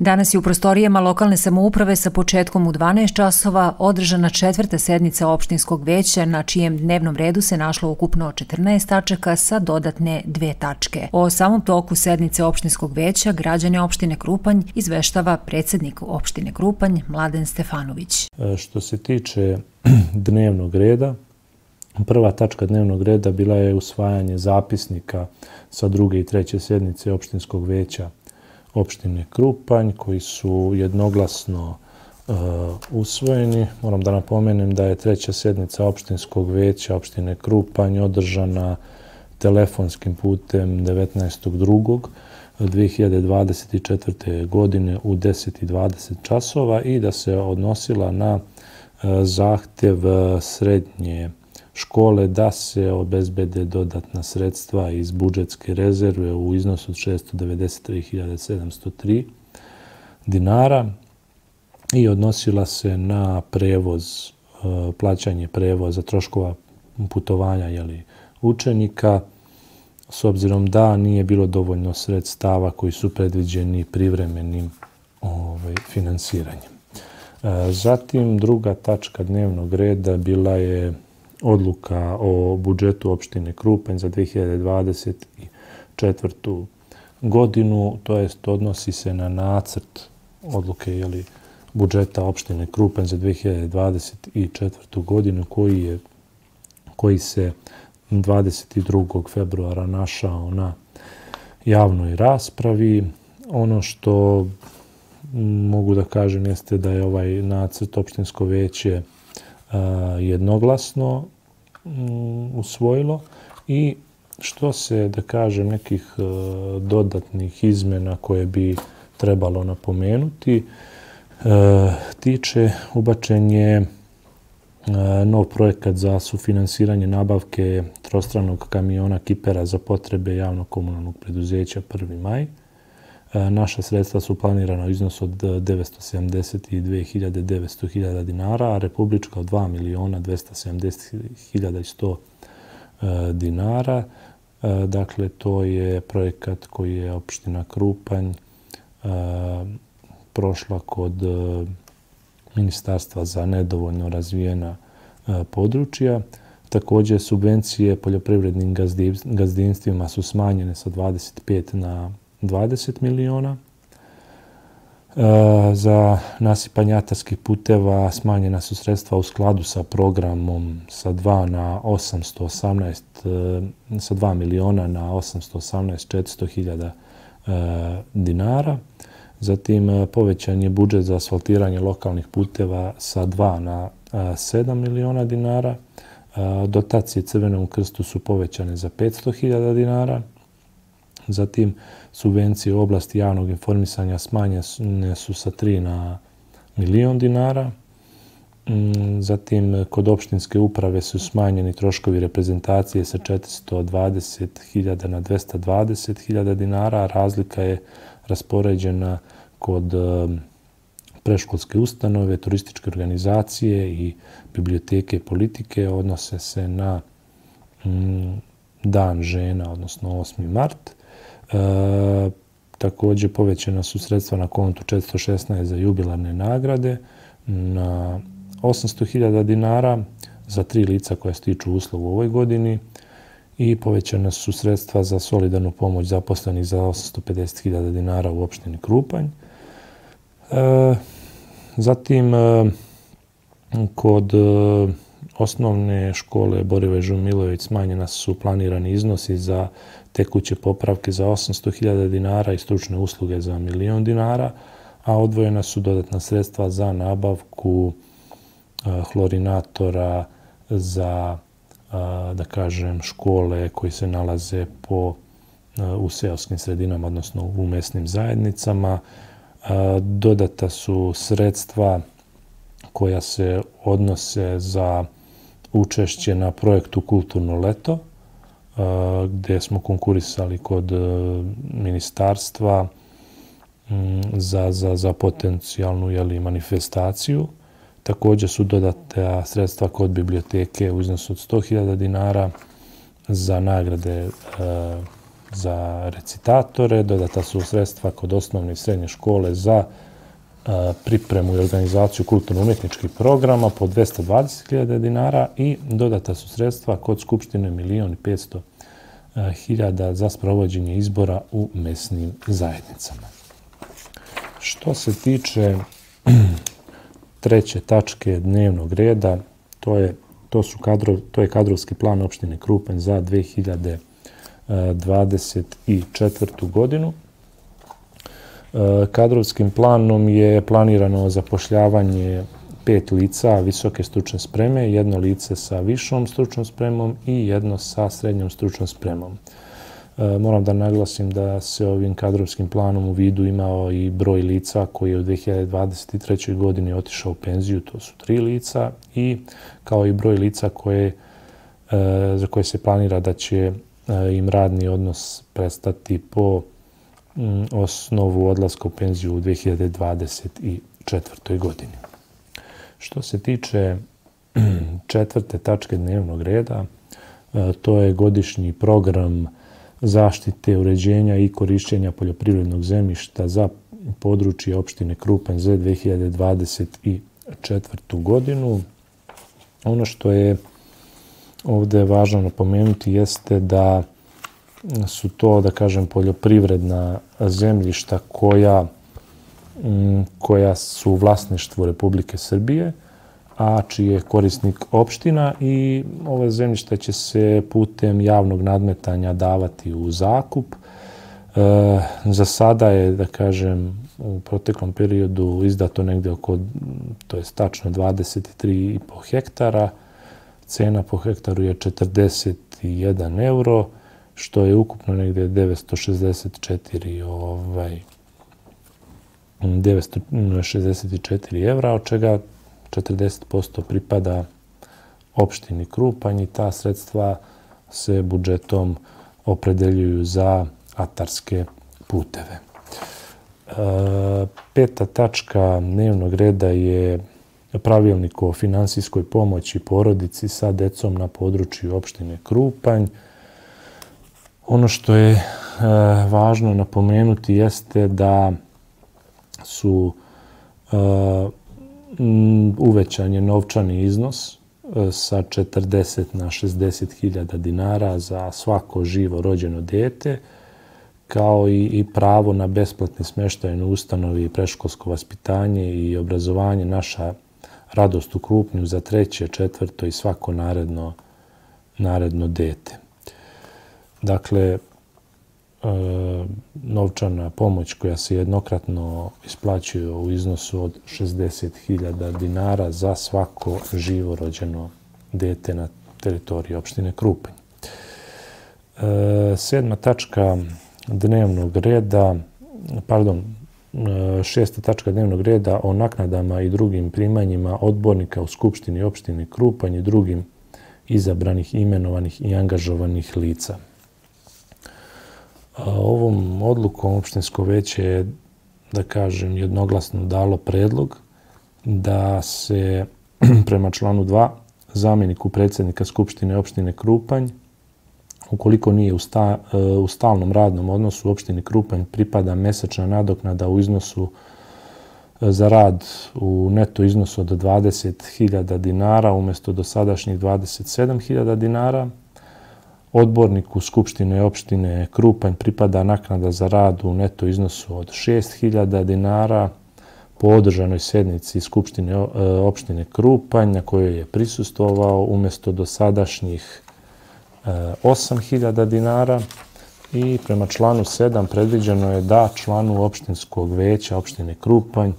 Danas je u prostorijama lokalne samouprave sa početkom u 12 časova održana 4. sednica opštinskog veća na čijem dnevnom redu se našlo ukupno 14 tačaka sa dodatne 2 tačke. O samom toku sednice opštinskog veća građane opštine Krupanj izveštava predsjednik opštine Krupanj Mladen Stefanović. Što se tiče dnevnog reda, prva tačka dnevnog reda bila je usvajanje zapisnika sa 2. i 3. sednice opštinskog veća opštine Krupanj, koji su jednoglasno usvojeni. Moram da napomenem da je 3. sednica opštinskog veća opštine Krupanj održana telefonskim putem 19.2.2024. godine u 10:20 časova i da se odnosila na zahtjev srednje škole da se obezbede dodatna sredstva iz budžetske rezerve u iznosu od 693.703 dinara i odnosila se na prevoz, plaćanje prevoza, troškova putovanja učenika, s obzirom da nije bilo dovoljno sredstava koji su predviđeni privremenim finansiranjem. Zatim, druga tačka dnevnog reda bila je odluka o budžetu opštine Krupanj za 2024. godinu, to jest odnosi se na nacrt odluke budžeta opštine Krupanj za 2024. godinu koji se 22. februara našao na javnoj raspravi. Ono što mogu da kažem jeste da je ovaj nacrt opštinsko veće jednoglasno usvojilo i što se, da kažem, nekih dodatnih izmjena koje bi trebalo napomenuti, tiče ubačenje nov projekat za sufinansiranje nabavke trostranog kamiona kipera za potrebe javnog komunalnog preduzeća 1. maj. Naša sredstva su planirana u iznosu od 972.900 dinara, a republička od 2.270.100 dinara. Dakle, to je projekat koji je opština Krupanj prošla kod Ministarstva za nedovoljno razvijena područja. Također, subvencije poljoprivrednim gazdinstvima su smanjene sa 25 na 20 miliona. Za nasipanje atarskih puteva smanjena su sredstva u skladu sa programom sa 2 miliona na 818.400 dinara. Zatim, povećan je budžet za asfaltiranje lokalnih puteva sa 2 na 7 miliona dinara. Dotacije Crvenom krstu su povećane za 500.000 dinara. Zatim, subvencije u oblasti javnog informisanja smanjene su sa 3 na milion dinara. Zatim, kod opštinske uprave su smanjeni troškovi reprezentacije sa 420.000 na 220.000 dinara. Razlika je raspoređena kod predškolske ustanove, turističke organizacije i biblioteke i politike. Odnose se na Dan žena, odnosno 8. mart. Također povećana su sredstva na kontu 416 za jubilarne nagrade na 800.000 dinara za 3 lica koja stiču uslov u ovoj godini i povećana su sredstva za solidarnu pomoć zaposlenih za 850.000 dinara u opštini Krupanj. Zatim, kod osnovne škole Borivoje Žumilović smanjena su planirani iznosi za tekuće popravke za 800.000 dinara i stručne usluge za 1 milion dinara, a odvojena su dodatna sredstva za nabavku hlorinatora za, da kažem, škole koji se nalaze u seoskim sredinama, odnosno u mesnim zajednicama. Dodata su sredstva koja se odnose za učešće na projektu Kulturno leto, gdje smo konkurisali kod ministarstva za potencijalnu manifestaciju. Također su dodate sredstva kod biblioteke u iznosu od 100.000 dinara za nagrade za recitatore, dodata su sredstva kod osnovne i srednje škole za pripremu i organizaciju kulturno-umjetničkih programa po 220.000 dinara i dodata su sredstva kod Skupštine 1.500.000 za sprovođenje izbora u mesnim zajednicama. Što se tiče treće tačke dnevnog reda, to je kadrovski plan opštine Krupanj za 2024. godinu. Kadrovskim planom je planirano zapošljavanje 5 lica visoke stručne spreme, 1 lice sa višom stručnom spremom i 1 sa srednjom stručnom spremom. Moram da naglasim da se ovim kadrovskim planom u vidu imao i broj lica koji je u 2023. godini otišao u penziju, to su 3 lica, i kao i broj lica za koje se planira da će im radni odnos prestati po osnovu odlaska u penziju u 2024. godini. Što se tiče četvrte tačke dnevnog reda, to je godišnji program zaštite, uređenja i korišćenja poljoprivrednog zemljišta za područje opštine Krupanj za 2024. godinu. Ono što je ovdje važno napomenuti jeste da su to, da kažem, poljoprivredna zemljišta koja su u vlasništvu Republike Srbije, a čiji je korisnik opština, i ove zemljište će se putem javnog nadmetanja davati u zakup. Za sada je, da kažem, u proteklom periodu izdato negdje oko, to je tačno 23,5 hektara. Cena po hektaru je 41 euro, što je ukupno negdje 964 evra, od čega 40% pripada opštini Krupanj i ta sredstva se budžetom opredeljuju za atarske puteve. Peta tačka dnevnog reda je pravilnik o finansijskoj pomoći porodici sa decom na području opštine Krupanj. Ono što je važno napomenuti jeste da su uvećan je novčani iznos sa 40 na 60.000 dinara za svako živo rođeno dete, kao i pravo na besplatni smještaj u ustanovi, predškolsko vaspitanje i obrazovanje Naša radost u Krupnju za 3., 4. i svako naredno dete. Dakle, novčana pomoć koja se jednokratno isplaćuje u iznosu od 60.000 dinara za svako živo rođeno dete na teritoriji opštine Krupanj. Šesta tačka dnevnog reda o naknadama i drugim primanjima odbornika u Skupštini opštine Krupanj i drugim izabranih, imenovanih i angažovanih lica. Ovom odlukom opštinsko veće je, da kažem, jednoglasno dalo predlog da se prema članu 2 zamjeniku predsjednika Skupštine opštine Krupanj, ukoliko nije u stalnom radnom odnosu u opštini Krupanj, pripada mesečna nadoknada u iznosu za rad u neto iznosu od 20.000 dinara umjesto dosadašnjih 27.000 dinara. Odborniku Skupštine opštine Krupanj pripada naknada za rad u neto iznosu od 6.000 dinara po održanoj sednici Skupštine opštine Krupanj na kojoj je prisustvovao umjesto dosadašnjih 8.000 dinara. I prema članu 7 predviđeno je da članu opštinskog veća opštine Krupanj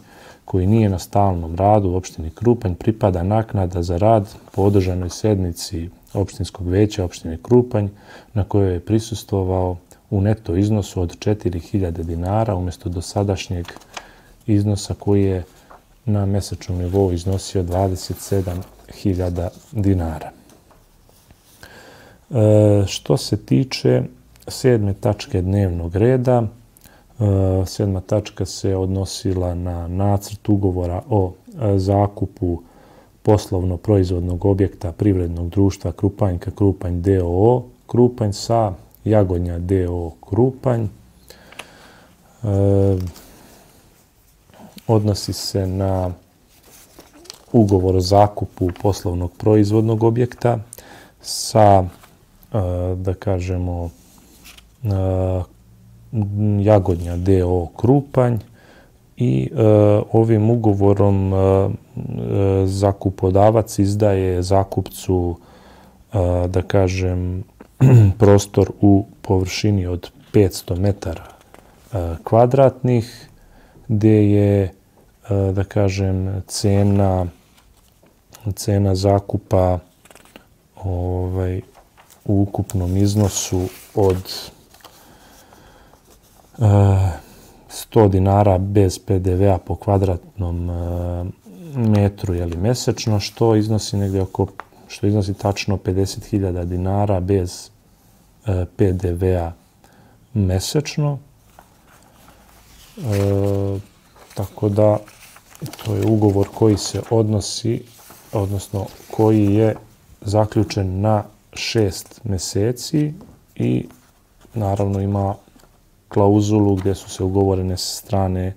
koji nije na stalnom radu u opštini Krupanj pripada naknada za rad po održanoj sednici opštinskog veća opštine Krupanj na kojoj je prisustvovao u neto iznosu od 4.000 dinara umjesto dosadašnjeg iznosa koji je na mesečnom nivou iznosio 27.000 dinara. Što se tiče 7. tačke dnevnog reda, 7. tačka se odnosila na nacrt ugovora o zakupu poslovno-proizvodnog objekta privrednog društva Krupanjka Krupanj d.o.o. Krupanj sa Jagodnja d.o.o. Krupanj. Odnosi se na ugovor o zakupu poslovnog proizvodnog objekta sa, da kažemo, Jagodnja d.o.o. Krupanj i ovim ugovorom zakupodavac izdaje zakupcu, da kažem, prostor u površini od 500 metara kvadratnih, gdje je, da kažem, cena zakupa u ukupnom iznosu od 100 dinara bez PDV-a po kvadratnom metru mjesečno, što iznosi tačno 50.000 dinara bez PDV-a mjesečno. Tako da to je ugovor koji se odnosi, odnosno koji je zaključen na 6 mjeseci i naravno ima klauzulu gdje su se ugovorene strane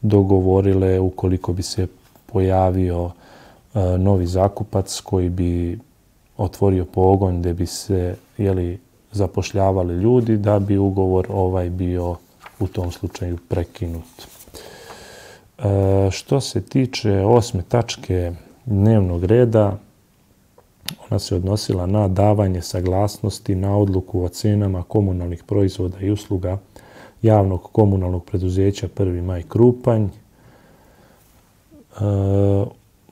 dogovorile ukoliko bi se pojavio novi zakupac koji bi otvorio pogon gdje bi se zapošljavali ljudi, da bi ugovor bio u tom slučaju prekinut. Što se tiče 8. tačke dnevnog reda, ona se odnosila na davanje saglasnosti na odluku o cenama komunalnih proizvoda i usluga javnog komunalnog preduzeća 1. maj Krupanj.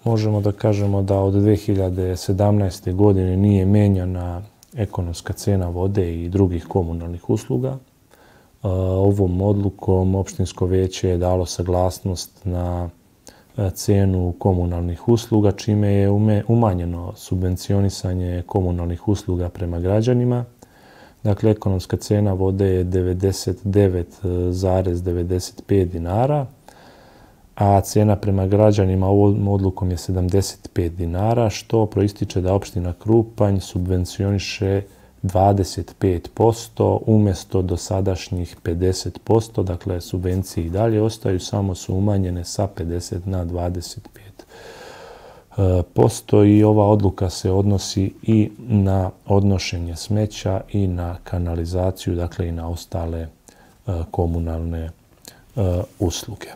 Možemo da kažemo da od 2017. godine nije menjana ekonomska cena vode i drugih komunalnih usluga. Ovom odlukom opštinsko veće je dalo saglasnost na cenu komunalnih usluga, čime je umanjeno subvencionisanje komunalnih usluga prema građanima. Dakle, ekonomska cena vode je 99,95 dinara, a cena prema građanima ovom odlukom je 75 dinara, što proističe da opština Krupanj subvencioniše 25% umjesto dosadašnjih 50%, dakle subvencije i dalje ostaju, samo su umanjene sa 50 na 25%, i ova odluka se odnosi i na odnošenje smeća i na kanalizaciju, dakle i na ostale komunalne usluge.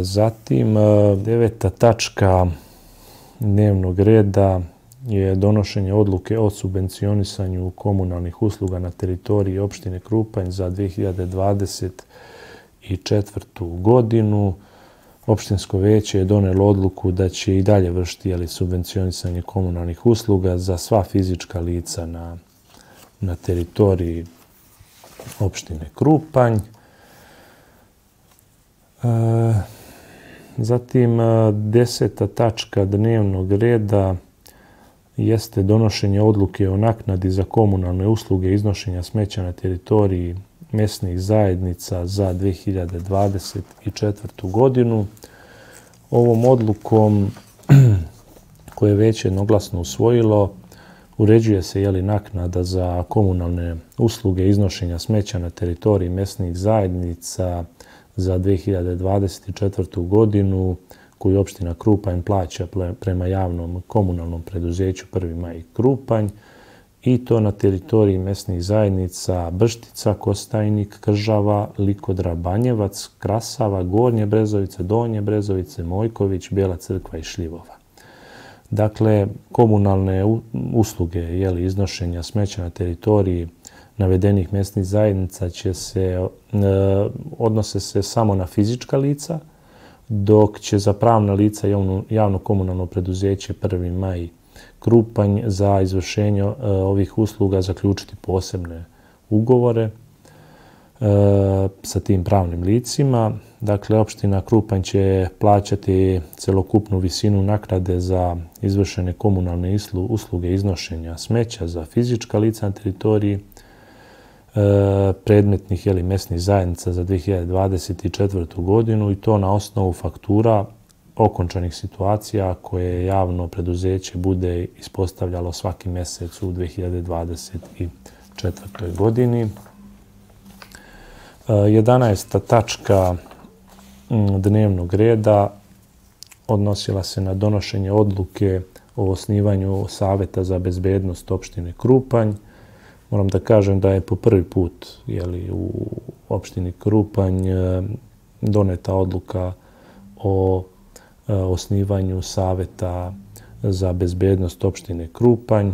Zatim, 9. tačka dnevnog reda je donošenje odluke o subvencionisanju komunalnih usluga na teritoriji opštine Krupanj za 2024. godinu. Opštinsko veće je donelo odluku da će i dalje vršiti subvencionisanje komunalnih usluga za sva fizička lica na teritoriji opštine Krupanj. Zatim, 10. tačka dnevnog reda jeste donošenje odluke o naknadi za komunalne usluge iznošenja smeća na teritoriji mesnih zajednica za 2024. godinu. Ovom odlukom koje je već jednoglasno usvojilo, uređuje se naknada za komunalne usluge iznošenja smeća na teritoriji mesnih zajednica za 2024. godinu koju opština Krupanj plaća prema javnom komunalnom preduzeću 1. maj Krupanj, i to na teritoriji mesnih zajednica Brštica, Kostajnik, Kržava, Likodra, Banjevac, Krasava, Gornje Brezovice, Donje Brezovice, Mojković, Bela Crkva i Šljivova. Dakle, komunalne usluge iznošenja smeća na teritoriji navedenih mesnih zajednica odnose se samo na fizička lica, dok će za pravna lica javno komunalno preduzeće 1. maj Krupanj za izvršenje ovih usluga zaključiti posebne ugovore sa tim pravnim licima. Dakle, opština Krupanj će plaćati celokupnu visinu naknade za izvršene komunalne usluge iznošenja smeća za fizička lica na teritoriji predmetnih mesnih zajednica za 2024. godinu, i to na osnovu faktura okončanih situacija koje javno preduzeće bude ispostavljalo svaki mjesec u 2024. godini. 11. tačka dnevnog reda odnosila se na donošenje odluke o osnivanju Saveta za bezbednost opštine Krupanj. Moram da kažem da je po prvi put u opštini Krupanj doneta odluka o osnivanju Saveta za bezbednost opštine Krupanj,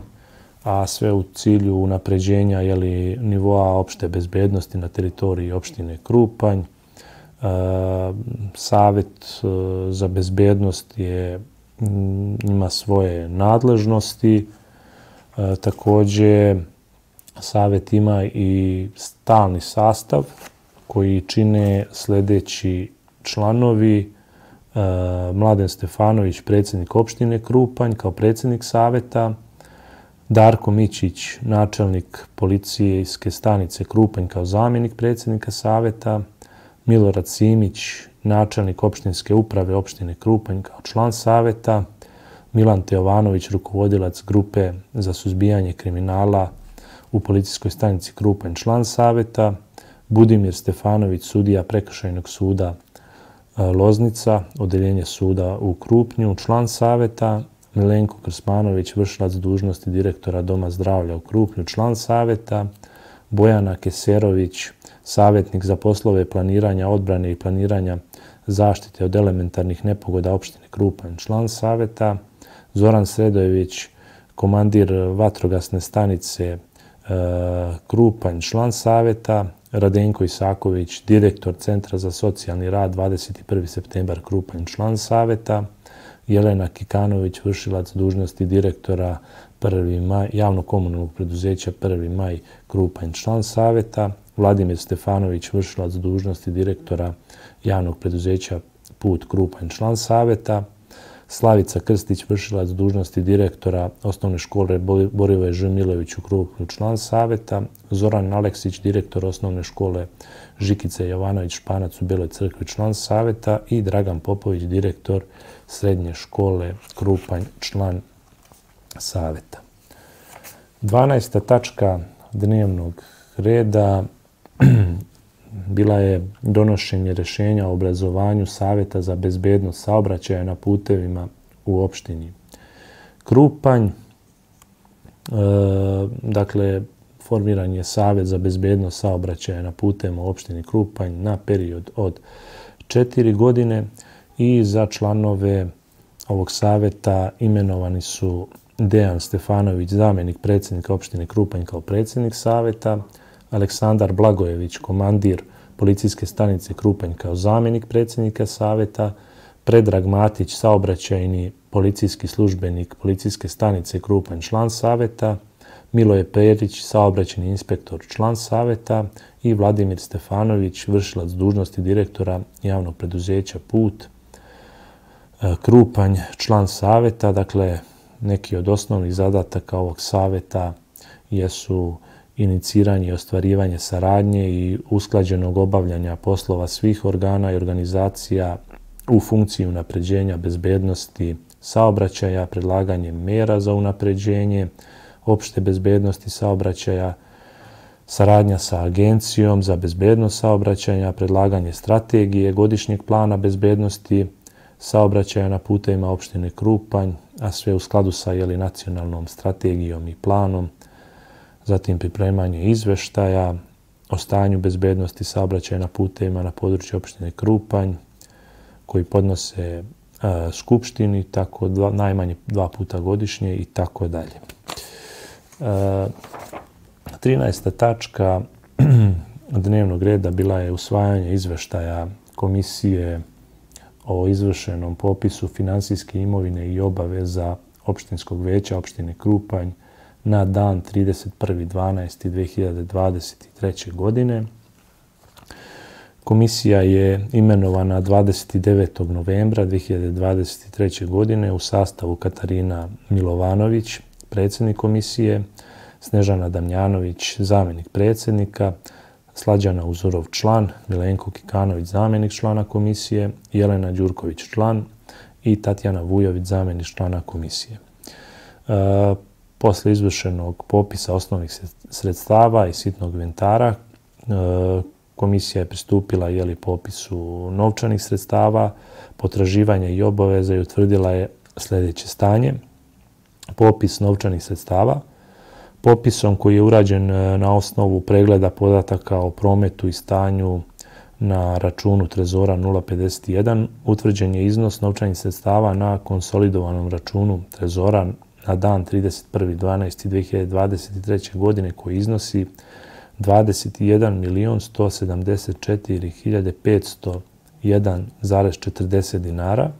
a sve u cilju unapređenja nivoa opšte bezbednosti na teritoriji opštine Krupanj. Savet za bezbednost ima svoje nadležnosti. Također, Savet ima i stalni sastav koji čine sljedeći članovi: Mladen Stefanović, predsjednik opštine Krupanj kao predsjednik Saveta, Darko Mićić, načelnik policijske stanice Krupanj kao zamjenik predsjednika Saveta, Milorad Simić, načelnik opštinske uprave opštine Krupanj kao član Saveta, Milan Teovanović, rukovodilac grupe za suzbijanje kriminala u policijskoj stanici Krupanj, član Saveta, Budimir Stefanović, sudija Prekršajnog suda Loznica, odeljenje suda u Krupnju, član Saveta, Milenko Krsmanović, vršilac dužnosti direktora Doma zdravlja u Krupnju, član Saveta, Bojana Keserović, savjetnik za poslove planiranja odbrane i planiranja zaštite od elementarnih nepogoda opštine Krupanj, član Saveta, Zoran Sredojević, komandir vatrogasne stanice Krupanj, član Saveta, Radenko Isaković, direktor Centra za socijalni rad 21. septembar Krupanj, član Saveta, Jelena Kikanović, vršilac dužnosti direktora javnog komunalnog preduzeća 1. maj Krupanj, član Saveta, Vladimir Stefanović, vršilac dužnosti direktora javnog preduzeća Put Krupanj, član Saveta, Slavica Krstić, vršilac dužnosti direktora osnovne škole Borivoje Ž. Milović u Krupnju, član Saveta, Zoran Aleksić, direktor osnovne škole Žikice Jovanović Španac u Beloj Crkvi, član Saveta i Dragan Popović, direktor srednje škole Krupanj, član Saveta. 12. tačka dnevnog reda bila je donošenje rješenja o obrazovanju Saveta za bezbednost saobraćaja na putevima u opštini Krupanj. Dakle, formiran je Savet za bezbednost saobraćaja na putevima u opštini Krupanj na period od 4 godine i za članove ovog saveta imenovani su Dejan Stefanović, zamjenik predsjednika opštine Krupanj kao predsjednik saveta, Aleksandar Blagojević, komandir policijske stanice Krupanj kao zamjenik predsjednika saveta, Predrag Matić, saobraćajni policijski službenik policijske stanice Krupanj, član saveta, Miloje Perić, saobraćajni inspektor, član saveta i Vladimir Stefanović, vršilac dužnosti direktora javnog preduzeća Put Krupanj, član saveta. Dakle, neki od osnovnih zadataka ovog saveta jesu iniciranje i ostvarivanje saradnje i usklađenog obavljanja poslova svih organa i organizacija u funkciji unapređenja bezbednosti saobraćaja, predlaganje mera za unapređenje opšte bezbednosti saobraćaja, saradnja sa Agencijom za bezbednost saobraćaja, predlaganje strategije godišnjeg plana bezbednosti saobraćaja na putevima opštine Krupanj, a sve u skladu sa nacionalnom strategijom i planom, zatim pripremanje izveštaja o stanju bezbednosti saobraćaja na putevima na području opštine Krupanj, koji podnose Skupštini, tako najmanje 2 puta godišnje i tako dalje. 13. tačka dnevnog reda bila je usvajanje izveštaja Komisije o izvršenom popisu finansijske imovine i obaveza opštinskog veća opštine Krupanj na dan 31.12.2023. godine. Komisija je imenovana 29. novembra 2023. godine u sastavu Katarina Milovanović, predsjednik komisije, Snežana Damjanović, zamjenik predsjednika, Slađana Uzorov, član, Milenko Kikanović, zamjenik člana komisije, Jelena Đurković, član i Tatjana Vujović, zamjenik člana komisije. Posle izvršenog popisa osnovnih sredstava i sitnog inventara, komisija je pristupila popisu novčanih sredstava, potraživanja i obaveza i utvrdila je sljedeće stanje. Popis novčanih sredstava. Popisom koji je urađen na osnovu pregleda podataka o prometu i stanju na računu Trezora 051 utvrđen je iznos novčanih sredstava na konsolidovanom računu Trezora na dan 31.12.2023. godine koji iznosi 21.174.501,40 dinara.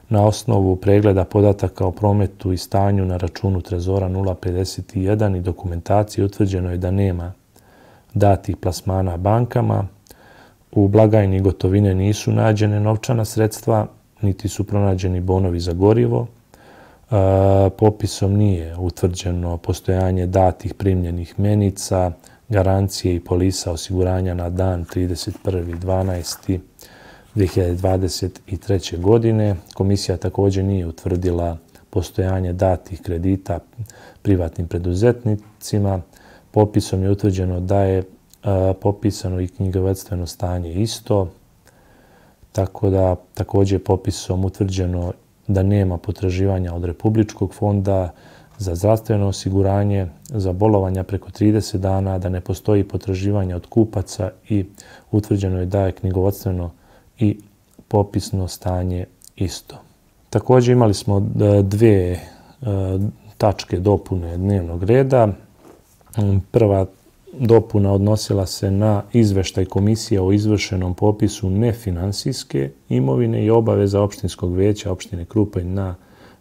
Na osnovu pregleda podataka o prometu i stanju na računu Trezora 051 i dokumentacije utvrđeno je da nema datih plasmana bankama. U blagajni gotovine nisu nađene novčana sredstva, niti su pronađeni bonovi za gorivo. Popisom nije utvrđeno postojanje datih primljenih menica, garancije i polisa osiguranja na dan 31.12.2023. godine. Komisija također nije utvrdila postojanje datih kredita privatnim preduzetnicima. Popisom je utvrđeno da je popisano i knjigovodstveno stanje isto, tako da također je popisom utvrđeno da nema potraživanja od Republičkog fonda za zdravstveno osiguranje, za bolovanja preko 30 dana, da ne postoji potraživanja od kupaca i utvrđeno je da je knjigovodstveno i popisno stanje isto. Također imali smo dvije tačke dopune dnevnog reda. Prva dopuna odnosila se na izveštaj komisije o izvršenom popisu nefinansijske imovine i obaveza opštinskog veća opštine Krupanj na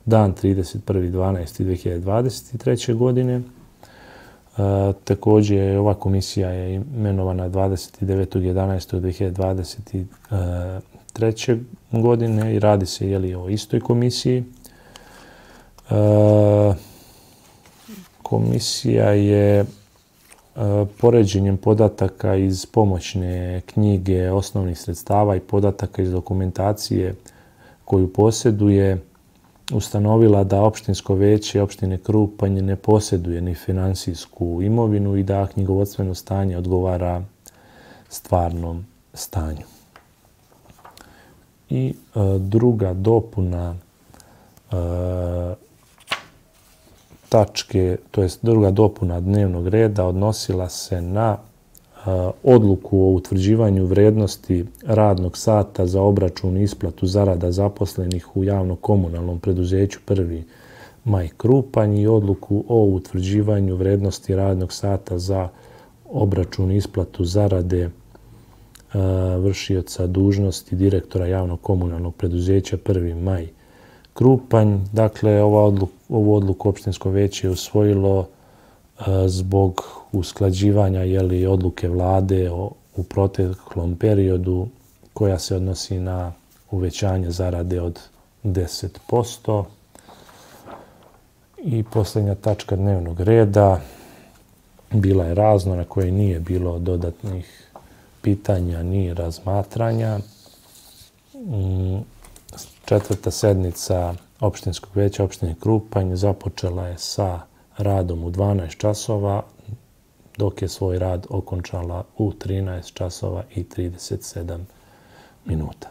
dan 31.12.2023. godine. Također ova komisija je imenovana 29.11.2023. godine i radi se o istoj komisiji. Komisija je poređenjem podataka iz pomoćne knjige osnovnih sredstava i podataka iz dokumentacije koju posjeduje ustanovila da opštinsko veće opštine Krupanj ne posjeduje ni finansijsku imovinu i da knjigovodstveno stanje odgovara stvarnom stanju. I druga dopuna druga dopuna dnevnog reda odnosila se na odluku o utvrđivanju vrednosti radnog sata za obračun i isplatu zarada zaposlenih u javno-komunalnom preduzeću Prvi maj Krupanj i odluku o utvrđivanju vrednosti radnog sata za obračun i isplatu zarade vršioca dužnosti direktora javno-komunalnog preduzeća Prvi maj Krupanj. Dakle, ovu odluku opštinsko veće je usvojilo zbog usklađivanja odluke vlade u proteklom periodu koja se odnosi na uvećanje zarade od 10%. I posljednja tačka dnevnog reda bila je razno na kojoj nije bilo dodatnih pitanja ni razmatranja. Četvrta sednica opštinskog veća opštine Krupanj započela je sa radom u 12 časova, dok je svoj rad okončala u 13 časova i 37 minuta.